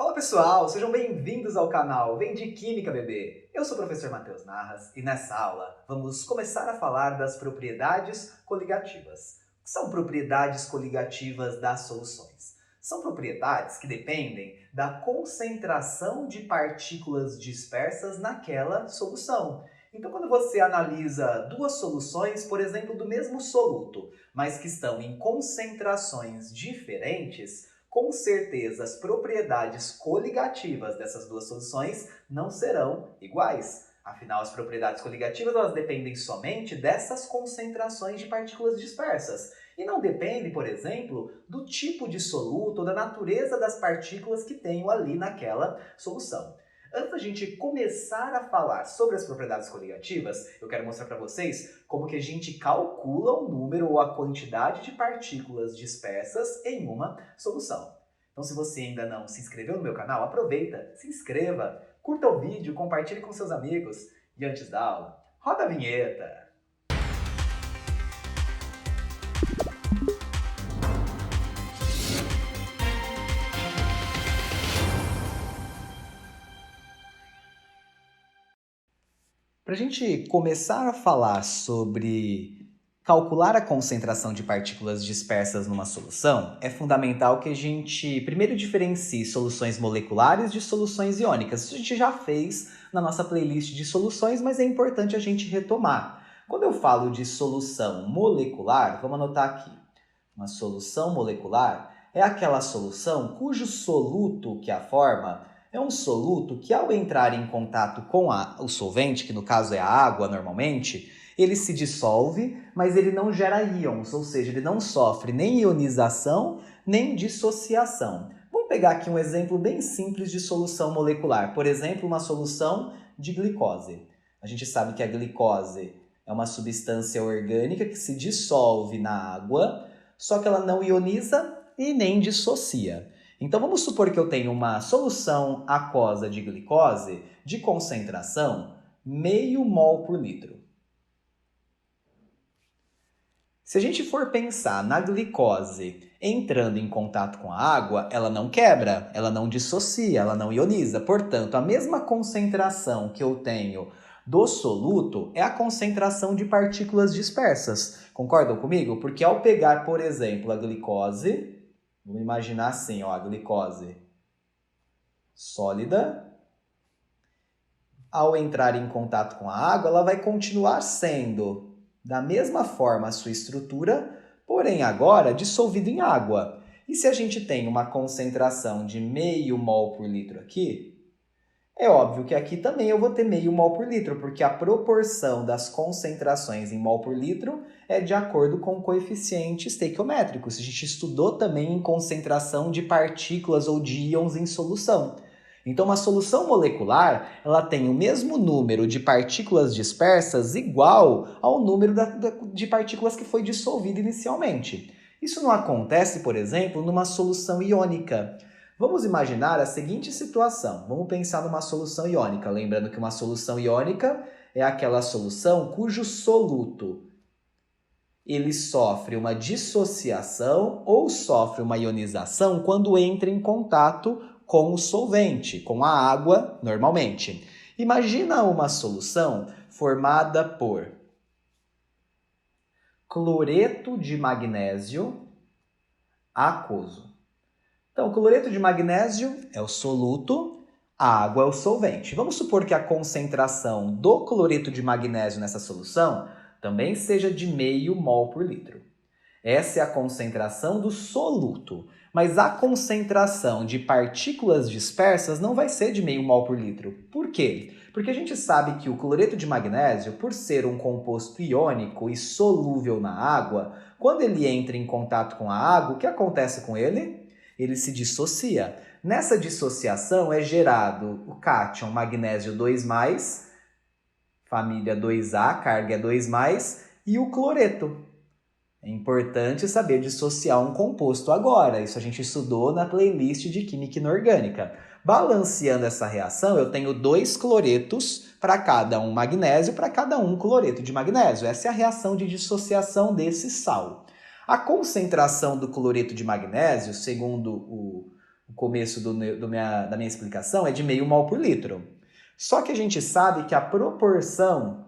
Fala pessoal, sejam bem-vindos ao canal Vem de Química Bebê. Eu sou o professor Matheus Narras e nessa aula vamos começar a falar das propriedades coligativas. O que são propriedades coligativas das soluções? São propriedades que dependem da concentração de partículas dispersas naquela solução. Então, quando você analisa duas soluções, por exemplo, do mesmo soluto, mas que estão em concentrações diferentes, com certeza as propriedades coligativas dessas duas soluções não serão iguais. Afinal, as propriedades coligativas elas dependem somente dessas concentrações de partículas dispersas e não dependem, por exemplo, do tipo de soluto ou da natureza das partículas que tenho ali naquela solução. Antes da gente começar a falar sobre as propriedades coligativas, eu quero mostrar para vocês como que a gente calcula o número ou a quantidade de partículas dispersas em uma solução. Então, se você ainda não se inscreveu no meu canal, aproveita, se inscreva, curta o vídeo, compartilhe com seus amigos. E antes da aula, roda a vinheta! Para a gente começar a falar sobre calcular a concentração de partículas dispersas numa solução, é fundamental que a gente primeiro diferencie soluções moleculares de soluções iônicas. Isso a gente já fez na nossa playlist de soluções, mas é importante a gente retomar. Quando eu falo de solução molecular, vamos anotar aqui. Uma solução molecular é aquela solução cujo soluto que a forma é um soluto que, ao entrar em contato com o solvente, que no caso é a água normalmente, ele se dissolve, mas ele não gera íons, ou seja, ele não sofre nem ionização, nem dissociação. Vamos pegar aqui um exemplo bem simples de solução molecular. Por exemplo, uma solução de glicose. A gente sabe que a glicose é uma substância orgânica que se dissolve na água, só que ela não ioniza e nem dissocia. Então, vamos supor que eu tenho uma solução aquosa de glicose de concentração meio mol por litro. Se a gente for pensar na glicose entrando em contato com a água, ela não quebra, ela não dissocia, ela não ioniza. Portanto, a mesma concentração que eu tenho do soluto é a concentração de partículas dispersas. Concordam comigo? Porque ao pegar, por exemplo, a glicose... Vamos imaginar assim, ó, a glicose sólida. Ao entrar em contato com a água, ela vai continuar sendo da mesma forma a sua estrutura, porém agora dissolvida em água. E se a gente tem uma concentração de meio mol por litro aqui, é óbvio que aqui também eu vou ter meio mol por litro, porque a proporção das concentrações em mol por litro é de acordo com o coeficiente estequiométrico. A gente estudou também em concentração de partículas ou de íons em solução. Então, uma solução molecular ela tem o mesmo número de partículas dispersas igual ao número de partículas que foi dissolvido inicialmente. Isso não acontece, por exemplo, numa solução iônica. Vamos imaginar a seguinte situação. Vamos pensar numa solução iônica. Lembrando que uma solução iônica é aquela solução cujo soluto ele sofre uma dissociação ou sofre uma ionização quando entra em contato com o solvente, com a água normalmente. Imagina uma solução formada por cloreto de magnésio aquoso. Então, o cloreto de magnésio é o soluto, a água é o solvente. Vamos supor que a concentração do cloreto de magnésio nessa solução também seja de meio mol por litro. Essa é a concentração do soluto, mas a concentração de partículas dispersas não vai ser de meio mol por litro. Por quê? Porque a gente sabe que o cloreto de magnésio, por ser um composto iônico e solúvel na água, quando ele entra em contato com a água, o que acontece com ele? Ele se dissocia. Nessa dissociação é gerado o cátion magnésio 2+, família 2A, carga é 2+, e o cloreto. É importante saber dissociar um composto agora. Isso a gente estudou na playlist de Química Inorgânica. Balanceando essa reação, eu tenho 2 cloretos para cada um magnésio, para cada um cloreto de magnésio. Essa é a reação de dissociação desse sal. A concentração do cloreto de magnésio, segundo o o começo da minha explicação, é de meio mol por litro. Só que a gente sabe que a proporção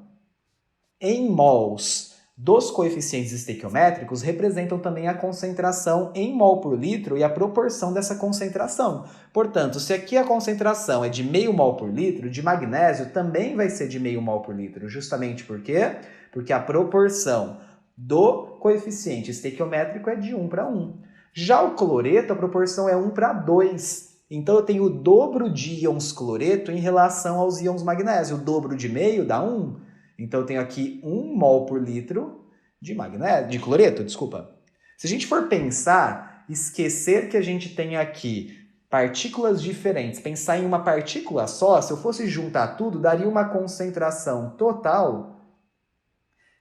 em mols dos coeficientes estequiométricos representam também a concentração em mol por litro e a proporção dessa concentração. Portanto, se aqui a concentração é de meio mol por litro, de magnésio também vai ser de meio mol por litro. Justamente por quê? Porque a proporção do coeficiente estequiométrico é de 1 para 1. Já o cloreto, a proporção é 1 para 2. Então, eu tenho o dobro de íons cloreto em relação aos íons magnésio. O dobro de meio dá 1. Então, eu tenho aqui 1 mol por litro de cloreto, desculpa. Se a gente for pensar, esquecer que a gente tem aqui partículas diferentes, pensar em uma partícula só, se eu fosse juntar tudo, daria uma concentração total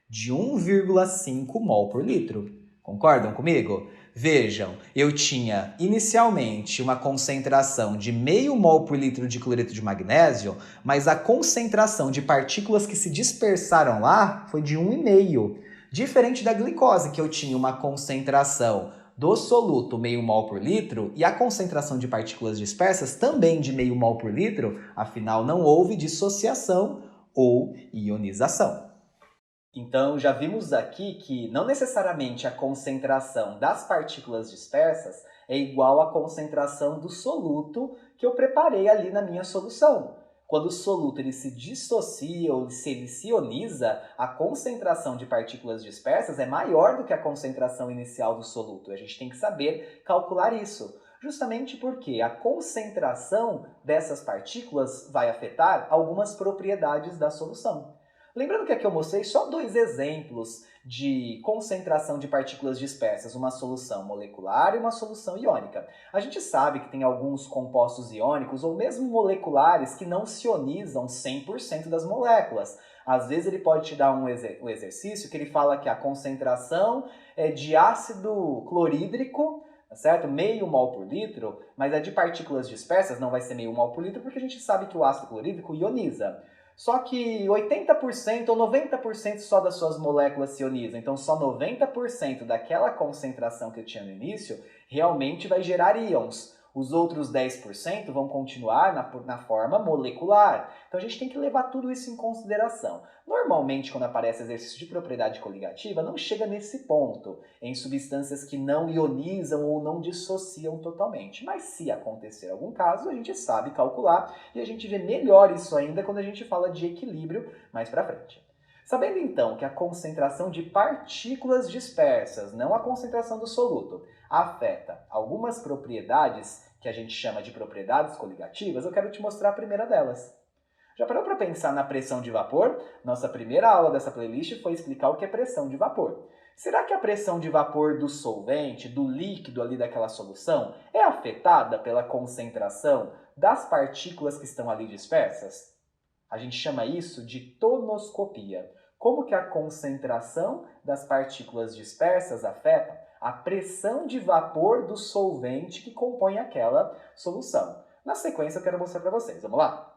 de 1,5 mol por litro. Concordam comigo? Vejam, eu tinha inicialmente uma concentração de meio mol por litro de cloreto de magnésio, mas a concentração de partículas que se dispersaram lá foi de 1,5. Diferente da glicose, que eu tinha uma concentração do soluto meio mol por litro e a concentração de partículas dispersas também de meio mol por litro, afinal não houve dissociação ou ionização. Então, já vimos aqui que não necessariamente a concentração das partículas dispersas é igual à concentração do soluto que eu preparei ali na minha solução. Quando o soluto ele se dissocia ou se ele se ioniza, a concentração de partículas dispersas é maior do que a concentração inicial do soluto. A gente tem que saber calcular isso. Justamente porque a concentração dessas partículas vai afetar algumas propriedades da solução. Lembrando que aqui eu mostrei só 2 exemplos de concentração de partículas dispersas, uma solução molecular e uma solução iônica. A gente sabe que tem alguns compostos iônicos ou mesmo moleculares que não se ionizam 100% das moléculas. Às vezes ele pode te dar um exercício que ele fala que a concentração é de ácido clorídrico, certo? Meio mol por litro, mas a de partículas dispersas não vai ser meio mol por litro porque a gente sabe que o ácido clorídrico ioniza. Só que 80% ou 90% só das suas moléculas se ionizam. Então, só 90% daquela concentração que eu tinha no início realmente vai gerar íons. Os outros 10% vão continuar na forma molecular. Então, a gente tem que levar tudo isso em consideração. Normalmente, quando aparece exercício de propriedade coligativa, não chega nesse ponto, em substâncias que não ionizam ou não dissociam totalmente. Mas se acontecer algum caso, a gente sabe calcular e a gente vê melhor isso ainda quando a gente fala de equilíbrio mais para frente. Sabendo então que a concentração de partículas dispersas, não a concentração do soluto, afeta algumas propriedades que a gente chama de propriedades coligativas, eu quero te mostrar a primeira delas. Já parou para pensar na pressão de vapor? Nossa primeira aula dessa playlist foi explicar o que é pressão de vapor. Será que a pressão de vapor do solvente, do líquido ali daquela solução, é afetada pela concentração das partículas que estão ali dispersas? A gente chama isso de tonoscopia. Como que a concentração das partículas dispersas afeta a pressão de vapor do solvente que compõe aquela solução? Na sequência eu quero mostrar para vocês. Vamos lá?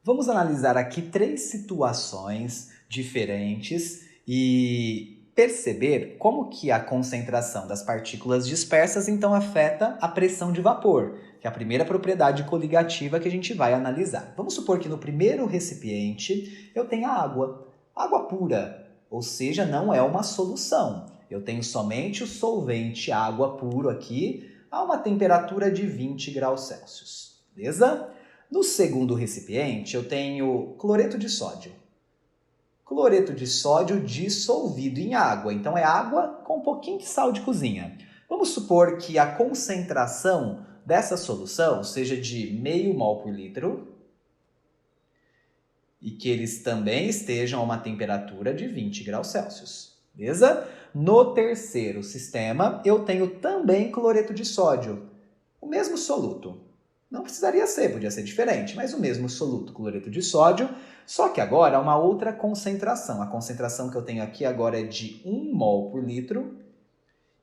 Vamos analisar aqui 3 situações diferentes e perceber como que a concentração das partículas dispersas então afeta a pressão de vapor, que é a primeira propriedade coligativa que a gente vai analisar. Vamos supor que no primeiro recipiente eu tenha água pura, ou seja, não é uma solução. Eu tenho somente o solvente água puro aqui a uma temperatura de 20 graus Celsius, beleza? No segundo recipiente eu tenho cloreto de sódio. Cloreto de sódio dissolvido em água, então é água com um pouquinho de sal de cozinha. Vamos supor que a concentração dessa solução seja de meio mol por litro e que eles também estejam a uma temperatura de 20 graus Celsius, beleza? No terceiro sistema, eu tenho também cloreto de sódio, o mesmo soluto. Não precisaria ser, podia ser diferente, mas o mesmo soluto, cloreto de sódio, só que agora há uma outra concentração. A concentração que eu tenho aqui agora é de 1 mol por litro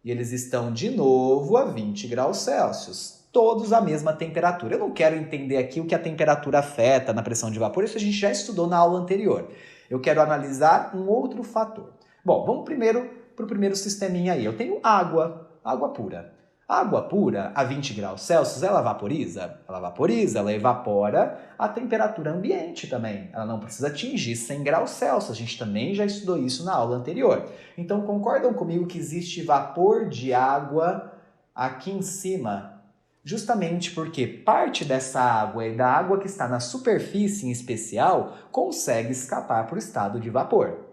e eles estão de novo a 20 graus Celsius, todos a mesma temperatura. Eu não quero entender aqui o que a temperatura afeta na pressão de vapor, isso a gente já estudou na aula anterior. Eu quero analisar um outro fator. Bom, vamos primeiro para o primeiro sisteminha aí. Eu tenho água pura. A água pura, a 20 graus Celsius, ela vaporiza? Ela vaporiza, ela evapora a temperatura ambiente também. Ela não precisa atingir 100 graus Celsius, a gente também já estudou isso na aula anterior. Então concordam comigo que existe vapor de água aqui em cima? Justamente porque parte dessa água e da água que está na superfície em especial consegue escapar para o estado de vapor.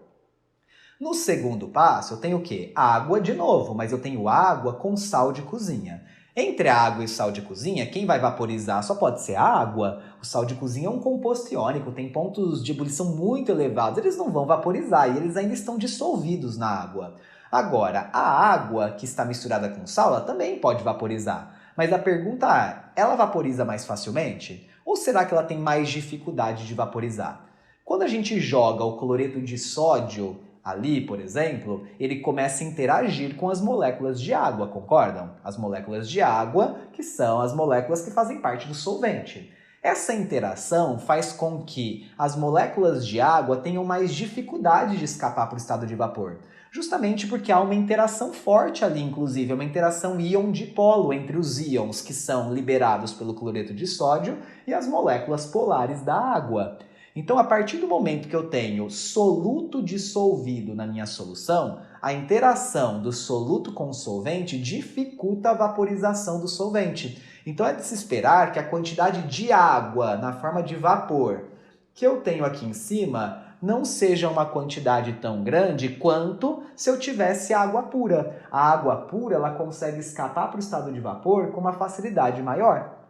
No segundo passo, eu tenho o quê? Água de novo, mas eu tenho água com sal de cozinha. Entre a água e o sal de cozinha, quem vai vaporizar só pode ser a água. O sal de cozinha é um composto iônico, tem pontos de ebulição muito elevados, eles não vão vaporizar e eles ainda estão dissolvidos na água. Agora, a água que está misturada com sal, ela também pode vaporizar. Mas a pergunta é, ela vaporiza mais facilmente? Ou será que ela tem mais dificuldade de vaporizar? Quando a gente joga o cloreto de sódio ali, por exemplo, ele começa a interagir com as moléculas de água, concordam? As moléculas de água, que são as moléculas que fazem parte do solvente. Essa interação faz com que as moléculas de água tenham mais dificuldade de escapar para o estado de vapor. Justamente porque há uma interação forte ali, inclusive, uma interação íon-dipolo entre os íons que são liberados pelo cloreto de sódio e as moléculas polares da água. Então, a partir do momento que eu tenho soluto dissolvido na minha solução, a interação do soluto com o solvente dificulta a vaporização do solvente. Então, é de se esperar que a quantidade de água na forma de vapor que eu tenho aqui em cima não seja uma quantidade tão grande quanto se eu tivesse água pura. A água pura ela consegue escapar para o estado de vapor com uma facilidade maior.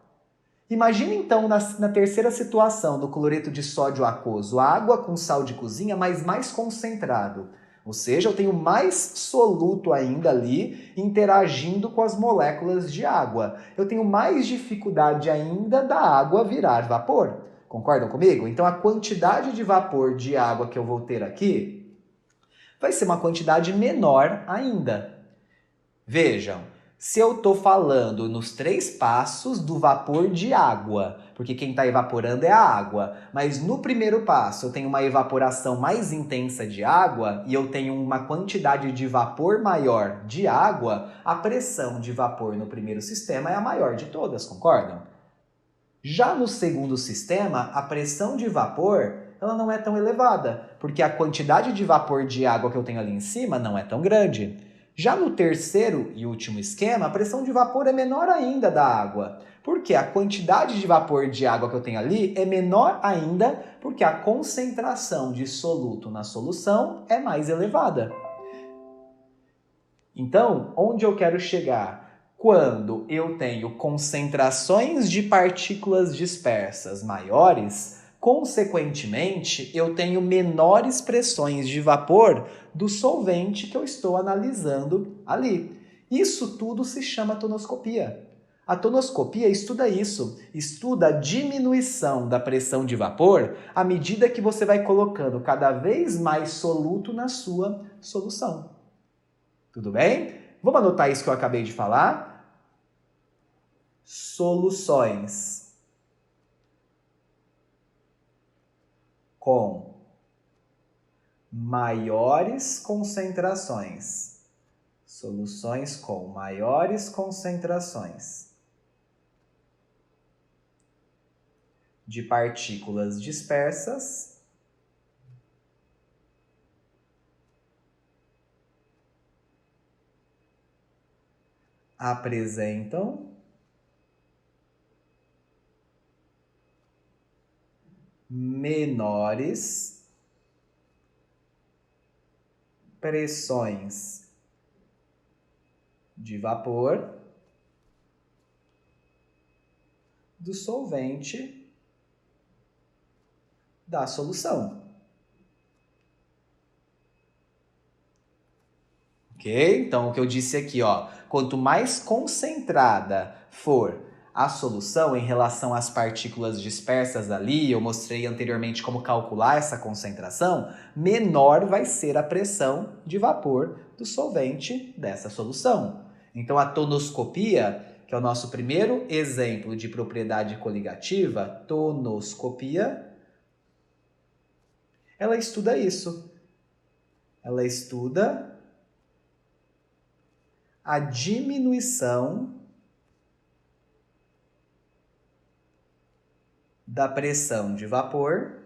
Imagina então na terceira situação do cloreto de sódio aquoso, água com sal de cozinha, mas mais concentrado. Ou seja, eu tenho mais soluto ainda ali interagindo com as moléculas de água. Eu tenho mais dificuldade ainda da água virar vapor. Concordam comigo? Então a quantidade de vapor de água que eu vou ter aqui vai ser uma quantidade menor ainda. Vejam, se eu estou falando nos 3 passos do vapor de água, porque quem está evaporando é a água, mas no primeiro passo eu tenho uma evaporação mais intensa de água e eu tenho uma quantidade de vapor maior de água, a pressão de vapor no primeiro sistema é a maior de todas, concordam? Já no segundo sistema, a pressão de vapor ela não é tão elevada, porque a quantidade de vapor de água que eu tenho ali em cima não é tão grande. Já no terceiro e último esquema, a pressão de vapor é menor ainda da água, porque a quantidade de vapor de água que eu tenho ali é menor ainda, porque a concentração de soluto na solução é mais elevada. Então, onde eu quero chegar? Quando eu tenho concentrações de partículas dispersas maiores, consequentemente, eu tenho menores pressões de vapor do solvente que eu estou analisando ali. Isso tudo se chama tonoscopia. A tonoscopia estuda isso, estuda a diminuição da pressão de vapor à medida que você vai colocando cada vez mais soluto na sua solução. Tudo bem? Vamos anotar isso que eu acabei de falar? Soluções com maiores concentrações. Soluções com maiores concentrações de partículas dispersas apresentam menores pressões de vapor do solvente da solução. Ok? Então, o que eu disse aqui, ó, quanto mais concentrada for a solução em relação às partículas dispersas ali, eu mostrei anteriormente como calcular essa concentração, menor vai ser a pressão de vapor do solvente dessa solução. Então, a tonoscopia, que é o nosso primeiro exemplo de propriedade coligativa, tonoscopia, ela estuda isso. Ela estuda a diminuição da pressão de vapor,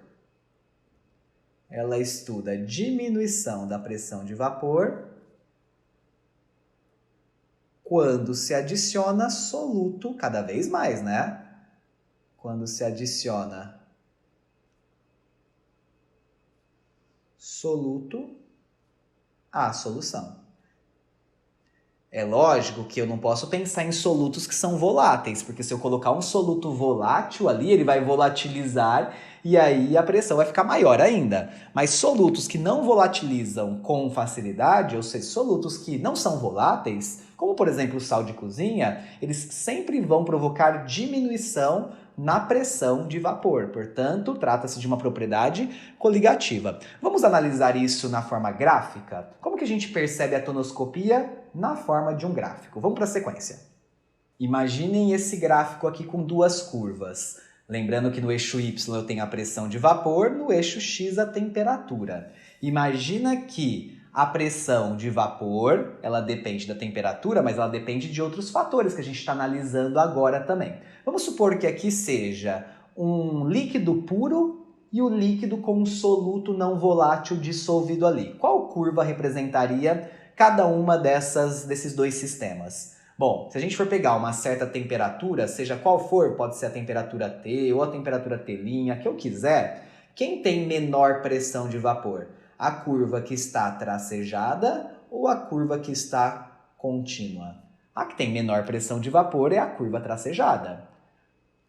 ela estuda a diminuição da pressão de vapor quando se adiciona soluto, cada vez mais, né? Quando se adiciona soluto à solução. É lógico que eu não posso pensar em solutos que são voláteis, porque se eu colocar um soluto volátil ali, ele vai volatilizar e aí a pressão vai ficar maior ainda. Mas solutos que não volatilizam com facilidade, ou seja, solutos que não são voláteis, como por exemplo o sal de cozinha, eles sempre vão provocar diminuição na pressão de vapor. Portanto, trata-se de uma propriedade coligativa. Vamos analisar isso na forma gráfica? Como que a gente percebe a tonoscopia na forma de um gráfico? Vamos para a sequência. Imaginem esse gráfico aqui com duas curvas. Lembrando que no eixo Y eu tenho a pressão de vapor, no eixo X a temperatura. Imagina que a pressão de vapor, ela depende da temperatura, mas ela depende de outros fatores que a gente está analisando agora também. Vamos supor que aqui seja um líquido puro e o líquido com um soluto não volátil dissolvido ali. Qual curva representaria cada uma desses dois sistemas? Bom, se a gente for pegar uma certa temperatura, seja qual for, pode ser a temperatura T ou a temperatura T', que eu quiser, quem tem menor pressão de vapor? A curva que está tracejada ou a curva que está contínua? A que tem menor pressão de vapor é a curva tracejada.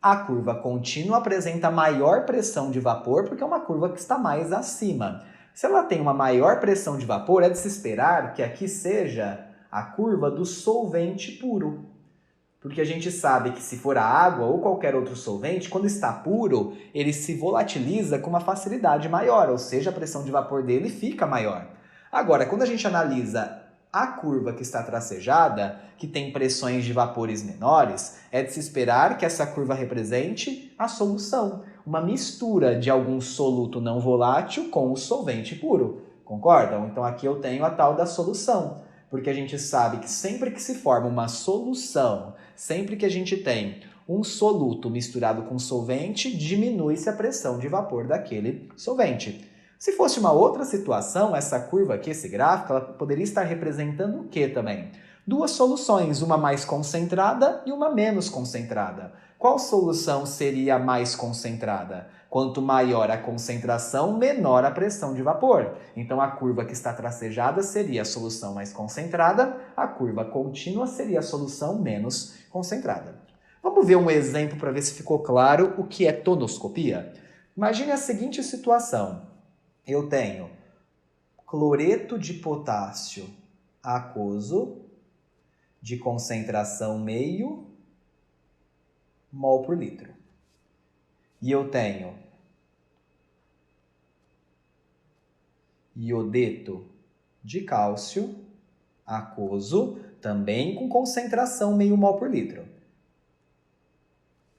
A curva contínua apresenta maior pressão de vapor porque é uma curva que está mais acima. Se ela tem uma maior pressão de vapor, é de se esperar que aqui seja a curva do solvente puro. Porque a gente sabe que se for a água ou qualquer outro solvente, quando está puro, ele se volatiliza com uma facilidade maior, ou seja, a pressão de vapor dele fica maior. Agora, quando a gente analisa a curva que está tracejada, que tem pressões de vapores menores, é de se esperar que essa curva represente a solução, uma mistura de algum soluto não volátil com o solvente puro. Concordam? Então aqui eu tenho a tal da solução, porque a gente sabe que sempre que se forma uma solução, sempre que a gente tem um soluto misturado com solvente, diminui-se a pressão de vapor daquele solvente. Se fosse uma outra situação, essa curva aqui, esse gráfico, ela poderia estar representando o que também? Duas soluções, uma mais concentrada e uma menos concentrada. Qual solução seria mais concentrada? Quanto maior a concentração, menor a pressão de vapor. Então a curva que está tracejada seria a solução mais concentrada, a curva contínua seria a solução menos concentrada. Vamos ver um exemplo para ver se ficou claro o que é tonoscopia? Imagine a seguinte situação. Eu tenho cloreto de potássio aquoso de concentração meio mol por litro. E eu tenho iodeto de cálcio aquoso também com concentração meio mol por litro.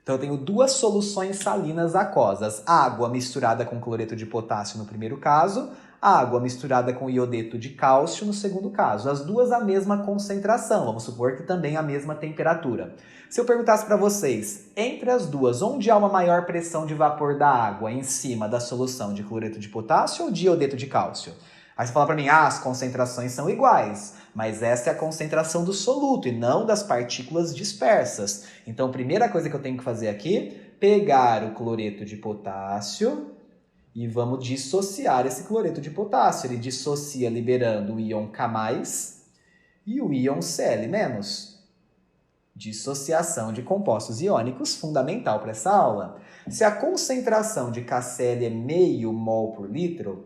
Então eu tenho duas soluções salinas aquosas, água misturada com cloreto de potássio no primeiro caso, água misturada com iodeto de cálcio no segundo caso. As duas a mesma concentração, vamos supor que também a mesma temperatura. Se eu perguntasse para vocês, entre as duas, onde há uma maior pressão de vapor da água em cima da solução de cloreto de potássio ou de iodeto de cálcio? Aí você fala para mim, as concentrações são iguais, mas essa é a concentração do soluto e não das partículas dispersas. Então, a primeira coisa que eu tenho que fazer aqui, pegar o cloreto de potássio e vamos dissociar esse cloreto de potássio. Ele dissocia liberando o íon K+, e o íon Cl-. Dissociação de compostos iônicos, fundamental para essa aula. Se a concentração de KCl é meio mol por litro,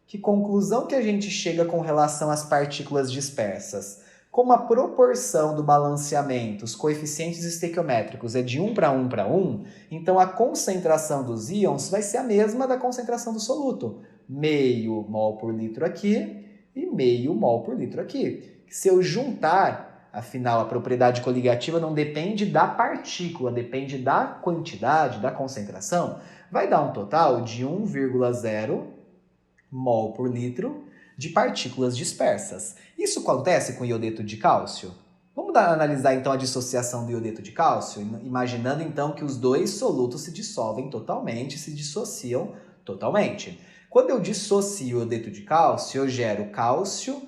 que conclusão que a gente chega com relação às partículas dispersas? Como a proporção do balanceamento, os coeficientes estequiométricos é de 1 para 1 para 1, então a concentração dos íons vai ser a mesma da concentração do soluto. Meio mol por litro aqui e meio mol por litro aqui. Se eu juntar, afinal, a propriedade coligativa não depende da partícula, depende da quantidade, da concentração, vai dar um total de 1,0 mol por litro de partículas dispersas. Isso acontece com iodeto de cálcio? Vamos analisar então a dissociação do iodeto de cálcio, imaginando então que os dois solutos se dissolvem totalmente, se dissociam totalmente. Quando eu dissocio o iodeto de cálcio, eu gero cálcio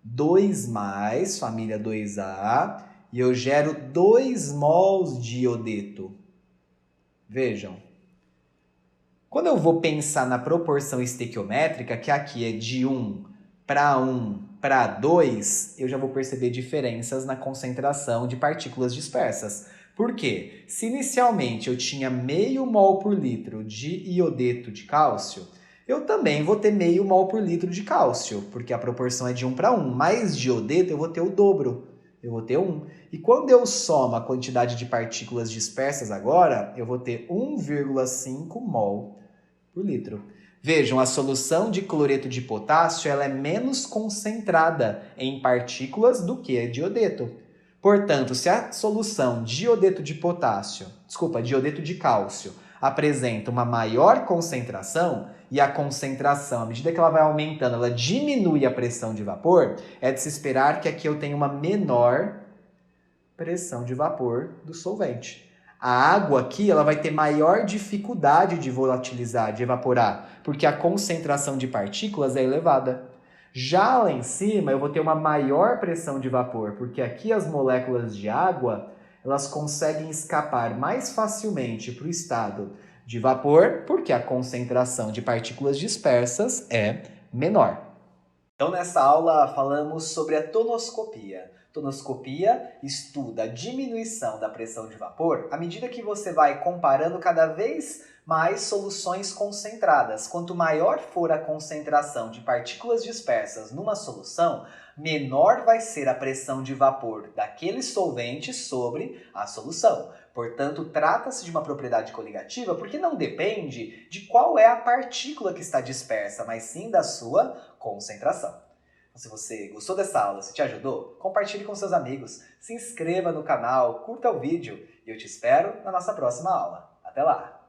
2+, família 2A, e eu gero 2 mols de iodeto. Vejam. Quando eu vou pensar na proporção estequiométrica, que aqui é de 1 para 2, eu já vou perceber diferenças na concentração de partículas dispersas. Por quê? Se inicialmente eu tinha meio mol por litro de iodeto de cálcio, eu também vou ter meio mol por litro de cálcio, porque a proporção é de 1 para 1. Mais de iodeto eu vou ter o dobro, eu vou ter 1. E quando eu somo a quantidade de partículas dispersas agora, eu vou ter 1,5 mol por litro. Vejam, a solução de cloreto de potássio ela é menos concentrada em partículas do que a de iodeto. Portanto, se a solução de iodeto de cálcio, apresenta uma maior concentração, e a concentração, à medida que ela vai aumentando, ela diminui a pressão de vapor, é de se esperar que aqui eu tenha uma menor pressão de vapor do solvente. A água aqui ela vai ter maior dificuldade de volatilizar, de evaporar, porque a concentração de partículas é elevada. Já lá em cima eu vou ter uma maior pressão de vapor, porque aqui as moléculas de água elas conseguem escapar mais facilmente para o estado de vapor, porque a concentração de partículas dispersas é menor. Então, nessa aula, falamos sobre a tonoscopia. Tonoscopia estuda a diminuição da pressão de vapor à medida que você vai comparando cada vez mais soluções concentradas. Quanto maior for a concentração de partículas dispersas numa solução, menor vai ser a pressão de vapor daquele solvente sobre a solução. Portanto, trata-se de uma propriedade coligativa porque não depende de qual é a partícula que está dispersa, mas sim da sua concentração. Se você gostou dessa aula, se te ajudou, compartilhe com seus amigos, se inscreva no canal, curta o vídeo e eu te espero na nossa próxima aula. Até lá!